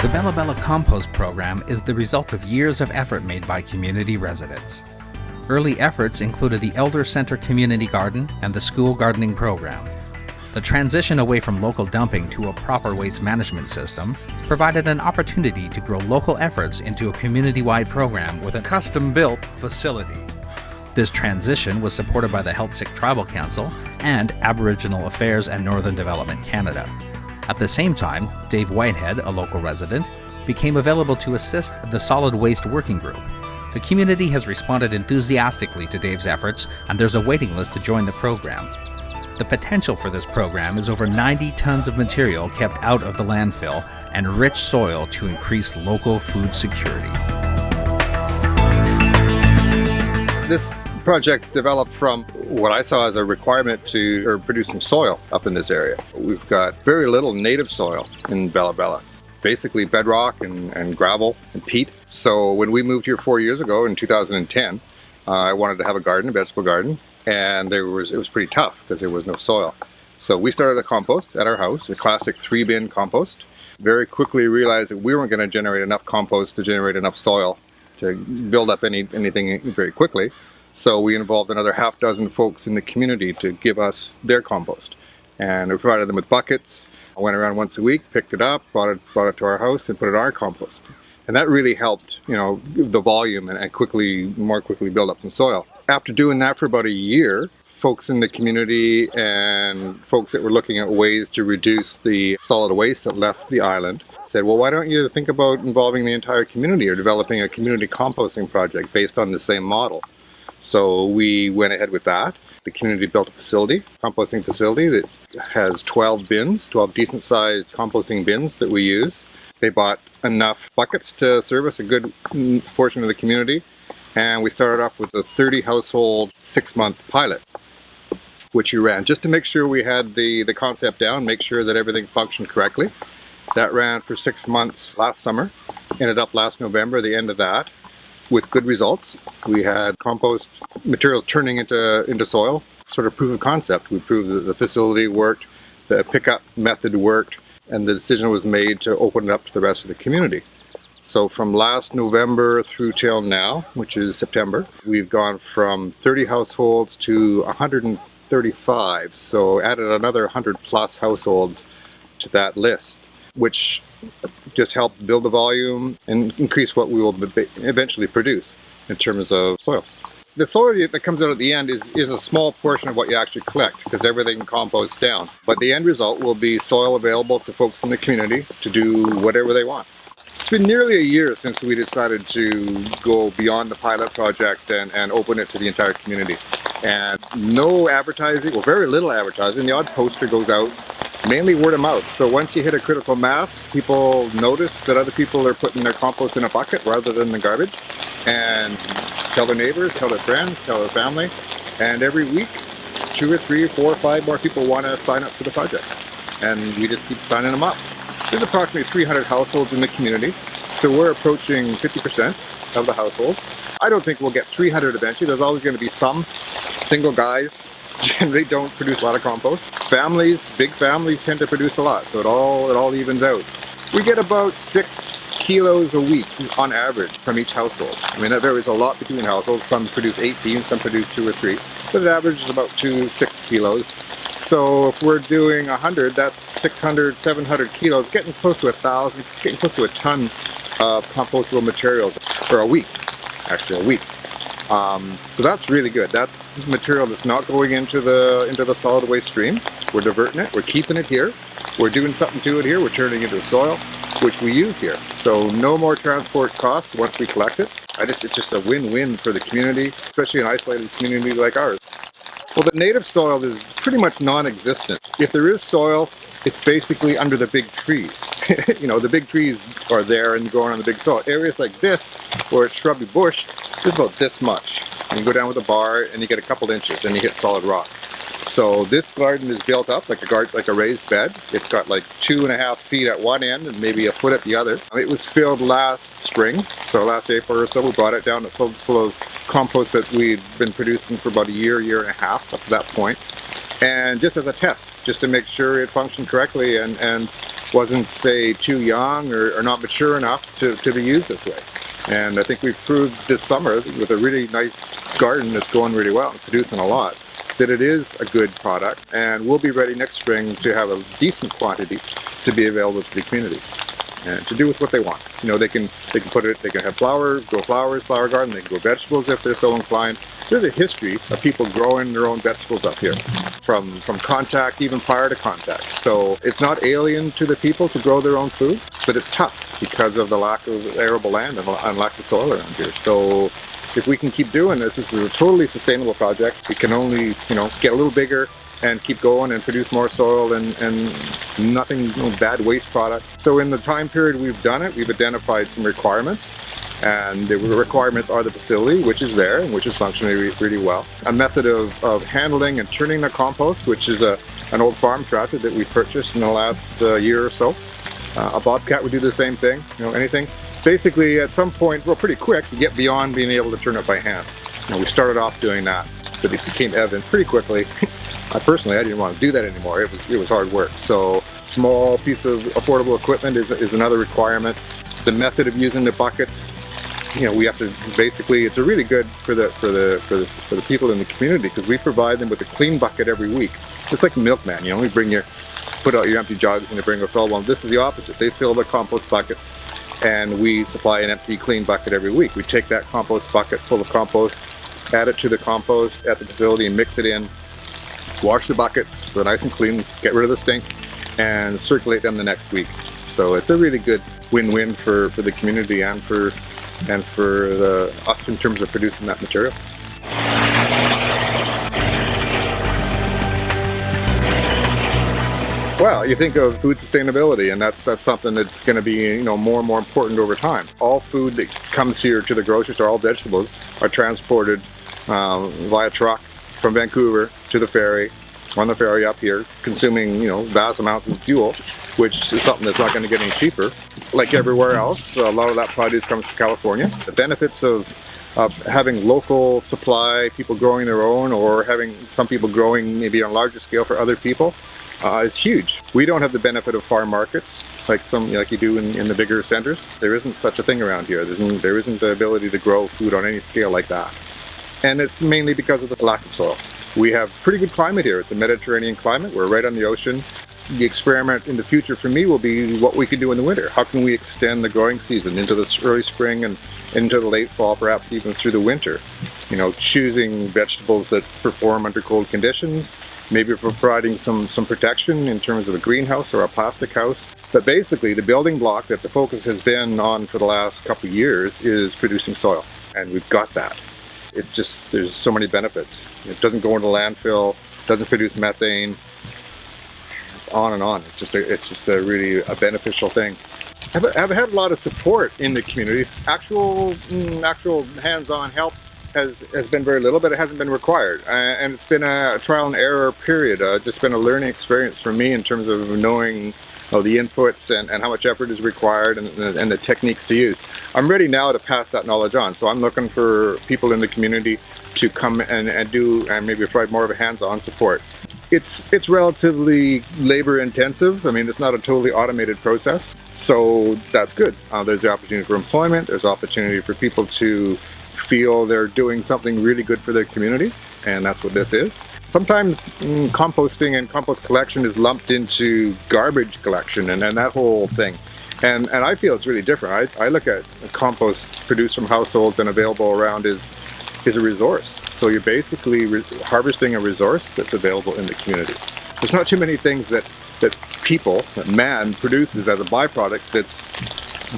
The Bella Bella Compost program is the result of years of effort made by community residents. Early efforts included the Elder Center Community Garden and the School Gardening Program. The transition away from local dumping to a proper waste management system provided an opportunity to grow local efforts into a community-wide program with a custom-built facility. This transition was supported by the Health Sick Tribal Council and Aboriginal Affairs and Northern Development Canada. At the same time, Dave Whitehead, a local resident, became available to assist the Solid Waste Working Group. The community has responded enthusiastically to Dave's efforts, and there's a waiting list to join the program. The potential for this program is over 90 tons of material kept out of the landfill and rich soil to increase local food security. This project developed from what I saw as a requirement to produce some soil up in this area. We've got very little native soil in Bella Bella, basically bedrock and gravel and peat. So when we moved here 4 years ago in 2010, I wanted to have a garden, a vegetable garden, and it was pretty tough because there was no soil. So we started a compost at our house, a classic 3-bin compost. Very quickly realized that we weren't going to generate enough compost to generate enough soil to build up anything very quickly. So we involved another half dozen folks in the community to give us their compost. And we provided them with buckets. I went around once a week, picked it up, brought it to our house and put it in our compost. And that really helped, the volume and more quickly build up some soil. After doing that for about a year, folks in the community and folks that were looking at ways to reduce the solid waste that left the island said, well, why don't you think about involving the entire community or developing a community composting project based on the same model? So we went ahead with that. The community built a composting facility that has 12 bins, 12 decent-sized composting bins that we use. They bought enough buckets to service a good portion of the community. And we started off with a 30-household, 6-month pilot, which we ran just to make sure we had the concept down, make sure that everything functioned correctly. That ran for 6 months last summer, ended up last November, the end of that, with good results. We had compost materials turning into soil, sort of proof of concept. We proved that the facility worked, the pickup method worked, and the decision was made to open it up to the rest of the community. So from last November through till now, which is September, we've gone from 30 households to 135. So added another 100 plus households to that list, which just helped build the volume and increase what we will eventually produce in terms of soil. The soil that comes out at the end is a small portion of what you actually collect because everything composts down. But the end result will be soil available to folks in the community to do whatever they want. It's been nearly a year since we decided to go beyond the pilot project and open it to the entire community. And no advertising, well, very little advertising. The odd poster goes out, mainly word of mouth. So once you hit a critical mass, people notice that other people are putting their compost in a bucket rather than the garbage, and tell their neighbors, tell their friends, tell their family. And every week, 2 or 3 or 4 or 5 more people want to sign up for the project. And we just keep signing them up. There's approximately 300 households in the community, so we're approaching 50% of the households. I don't think we'll get 300 eventually. There's always going to be some single guys generally don't produce a lot of compost. Families, big families tend to produce a lot, so it all evens out. We get about 6 kilos a week on average from each household. I mean, that varies a lot between households. Some produce 18, some produce 2 or 3, but it averages about 6 kilos. So if we're doing 100, that's 600, 700 kilos, getting close to 1,000, getting close to a ton of compostable materials for a week, actually a week. So that's really good. That's material that's not going into the solid waste stream. We're diverting it, we're keeping it here, we're doing something to it here, we're turning it into soil, which we use here. So no more transport costs once we collect it. It's just a win-win for the community, especially an isolated community like ours. Well, the native soil is pretty much non-existent. If there is soil, it's basically under the big trees. The big trees are there and growing on the big soil. Areas like this, where it's shrubby bush, there's about this much. And you go down with a bar and you get a couple inches and you hit solid rock. So this garden is built up like a raised bed. It's got like 2.5 feet at one end and maybe a foot at the other. It was filled last spring, so last April or so. We brought it down full of compost that we'd been producing for about a year and a half up to that point. And just as a test, just to make sure it functioned correctly and wasn't, say, too young or not mature enough to be used this way. And I think we've proved this summer with a really nice garden that's going really well and producing a lot, that it is a good product, and we'll be ready next spring to have a decent quantity to be available to the community and to do with what they want. You know, they can put it, they can have grow flowers, flower garden, they can grow vegetables if they're so inclined. There's a history of people growing their own vegetables up here from contact, even prior to contact. So it's not alien to the people to grow their own food, but it's tough because of the lack of arable land and lack of soil around here. So if we can keep doing this is a totally sustainable project. It can only, you know, get a little bigger and keep going and produce more soil and nothing, bad waste products. So in the time period we've done it, we've identified some requirements, and the requirements are the facility, which is there and which is functioning really well. A method of handling and turning the compost, which is an old farm tractor that we purchased in the last year or so. A bobcat would do the same thing, anything. Basically, at some point, well, pretty quick, you get beyond being able to turn it by hand. We started off doing that, but it became evident pretty quickly. I didn't want to do that anymore. It was hard work. So small piece of affordable equipment is another requirement. The method of using the buckets, we have to basically, it's a really good for the people in the community, because we provide them with a clean bucket every week. Just like milkman, we put out your empty jugs and they bring a fill one. This is the opposite. They fill the compost buckets and we supply an empty clean bucket every week. We take that compost bucket full of compost, add it to the compost at the facility and mix it in, wash the buckets so they're nice and clean, get rid of the stink, and circulate them the next week. So it's a really good win-win for the community and for us in terms of producing that material. Well, you think of food sustainability, and that's something that's going to be more and more important over time. All food that comes here to the grocery store, all vegetables, are transported via truck from Vancouver to the ferry, on the ferry up here, consuming vast amounts of fuel, which is something that's not going to get any cheaper. Like everywhere else, a lot of that produce comes from California. The benefits of having local supply, people growing their own, or having some people growing maybe on a larger scale for other people, is huge. We don't have the benefit of farm markets like you do in the bigger centers. There isn't such a thing around here. There isn't the ability to grow food on any scale like that. And it's mainly because of the lack of soil. We have pretty good climate here. It's a Mediterranean climate. We're right on the ocean. The experiment in the future for me will be what we can do in the winter. How can we extend the growing season into the early spring and into the late fall, perhaps even through the winter? Choosing vegetables that perform under cold conditions, maybe providing some protection in terms of a greenhouse or a plastic house. But basically, the building block that the focus has been on for the last couple of years is producing soil. And we've got that. It's just, there's so many benefits. It doesn't go into landfill, doesn't produce methane, on and on. It's just a really beneficial thing. I've had a lot of support in the community. Actual hands-on help has been very little, but it hasn't been required. And it's been a trial and error period. Just been a learning experience for me in terms of knowing the inputs and how much effort is required and the techniques to use. I'm ready now to pass that knowledge on. So I'm looking for people in the community to come and do and maybe provide more of a hands-on support. It's relatively labor intensive. I mean, it's not a totally automated process, so that's good. There's the opportunity for employment. There's opportunity for people to feel they're doing something really good for their community, and that's what this is. Sometimes composting and compost collection is lumped into garbage collection and that whole thing. And I feel it's really different. I look at compost produced from households and available around is a resource. So you're basically harvesting a resource that's available in the community. There's not too many things that man produces as a byproduct that's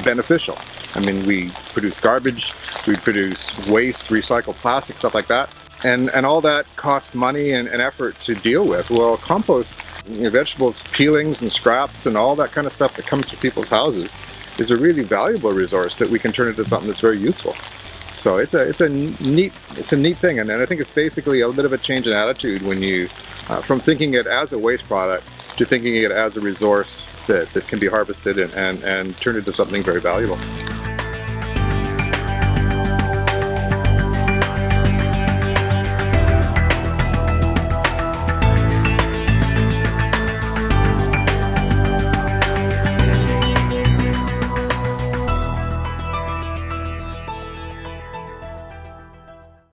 beneficial. I mean, we produce garbage, we produce waste, recycled plastic, stuff like that. And all that costs money and effort to deal with. Well, compost, vegetables, peelings and scraps and all that kind of stuff that comes from people's houses is a really valuable resource that we can turn into something that's very useful. So it's a neat thing, and I think it's basically a bit of a change in attitude when you, from thinking it as a waste product to thinking it as a resource that can be harvested and turned into something very valuable.